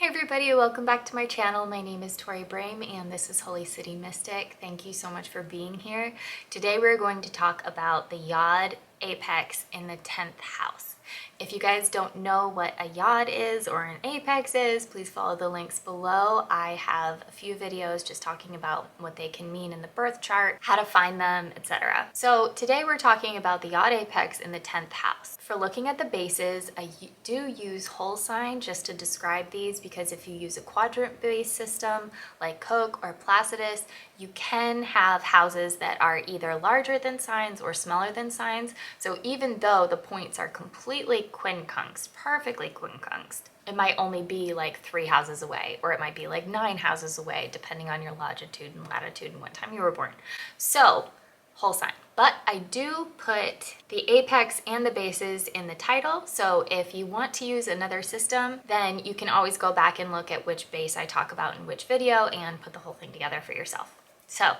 Hey everybody, welcome back to my channel. My name is Tori Brame and this is Holy City Mystic. Thank you so much for being here. Today we're going to talk about the Yod apex in the 10th house. If you guys don't know what a Yod is or an apex is, please follow the links below. I have a few videos just talking about what they can mean in the birth chart, how to find them, etc. So today we're talking about the Yod apex in the 10th house. For looking at the bases, I do use whole sign just to describe these, because if you use a quadrant base system like Koch or Placidus, you can have houses that are either larger than signs or smaller than signs. So even though the points are completely quincunxed, perfectly quincunxed, it might only be like 3 houses away, or it might be like 9 houses away, depending on your longitude and latitude and what time you were born. So whole sign. But I do put the apex and the bases in the title, so if you want to use another system, then you can always go back and look at which base I talk about in which video and put the whole thing together for yourself. So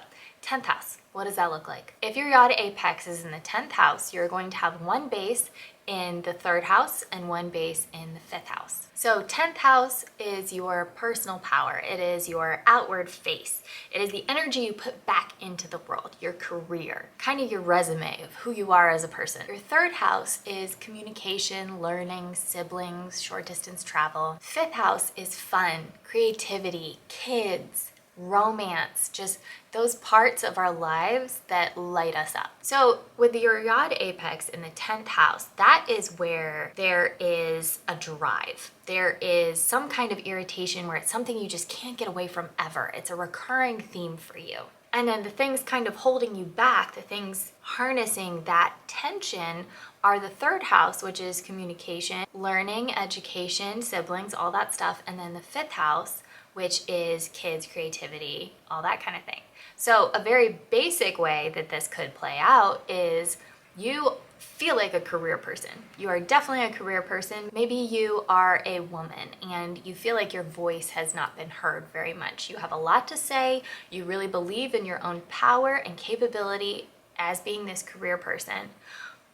10th house, what does that look like? If your Yod apex is in the 10th house, you're going to have one base in the 3rd house and one base in the 5th house. So 10th house is your personal power. It is your outward face. It is the energy you put back into the world, your career, kind of your resume of who you are as a person. Your 3rd house is communication, learning, siblings, short distance travel. 5th house is fun, creativity, kids, romance, just those parts of our lives that light us up. So with your Yod apex in the 10th house, that is where there is a drive. There is some kind of irritation where it's something you just can't get away from ever. It's a recurring theme for you. And then the things kind of holding you back, the things harnessing that tension, are the 3rd house, which is communication, learning, education, siblings, all that stuff, and then the 5th house, which is kids, creativity, all that kind of thing. So a very basic way that this could play out is you feel like a career person. You are definitely a career person. Maybe you are a woman and you feel like your voice has not been heard very much. You have a lot to say. You really believe in your own power and capability as being this career person,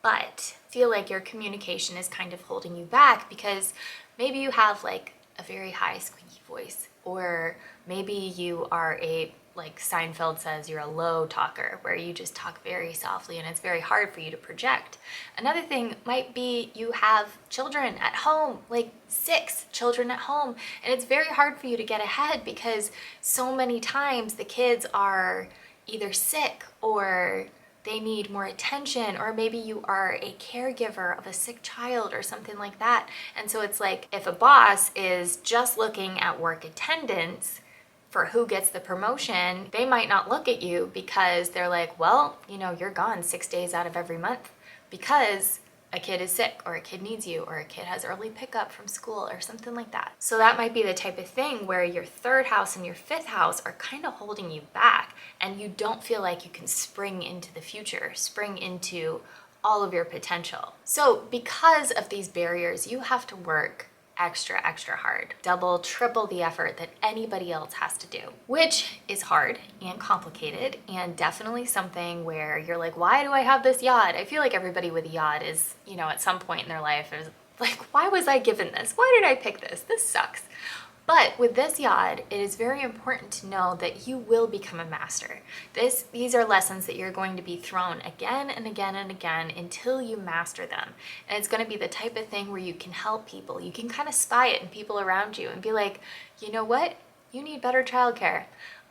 but feel like your communication is kind of holding you back because maybe you have like a very high squeaky voice, or maybe you are like Seinfeld says, you're a low talker where you just talk very softly and it's very hard for you to project. Another thing might be you have children at home, like 6 children at home, and it's very hard for you to get ahead because so many times the kids are either sick or they need more attention, or maybe you are a caregiver of a sick child or something like that. And so it's like if a boss is just looking at work attendance for who gets the promotion, they might not look at you because they're like, well, you know, you're gone 6 days out of every month because a kid is sick or a kid needs you or a kid has early pickup from school or something like that. So that might be the type of thing where your 3rd house and your 5th house are kind of holding you back and you don't feel like you can spring into the future, spring into all of your potential. So because of these barriers, you have to work extra hard, double, triple the effort that anybody else has to do, which is hard and complicated and definitely something where you're like, why do I have this Yod? I feel like everybody with a Yod is, you know, at some point in their life is like, why was I given this? Why did I pick this? This sucks. But with this Yod, it is very important to know that you will become a master. These are lessons that you're going to be thrown again and again and again until you master them. And it's going to be the type of thing where you can help people. You can kind of spy it in people around you and be like, you know what? You need better childcare.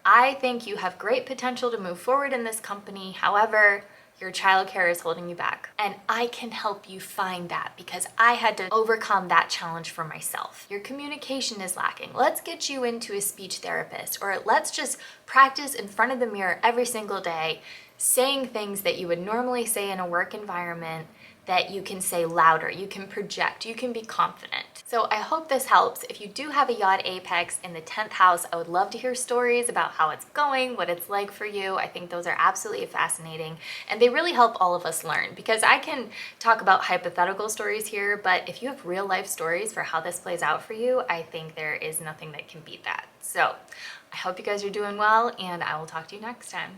I think you have great potential to move forward in this company. However, your childcare is holding you back. And I can help you find that because I had to overcome that challenge for myself. Your communication is lacking. Let's get you into a speech therapist, or let's just practice in front of the mirror every single day, saying things that you would normally say in a work environment that you can say louder, you can project, you can be confident. So I hope this helps. If you do have a Yod apex in the 10th house, I would love to hear stories about how it's going, what it's like for you. I think those are absolutely fascinating and they really help all of us learn, because I can talk about hypothetical stories here, but if you have real life stories for how this plays out for you, I think there is nothing that can beat that. So I hope you guys are doing well and I will talk to you next time.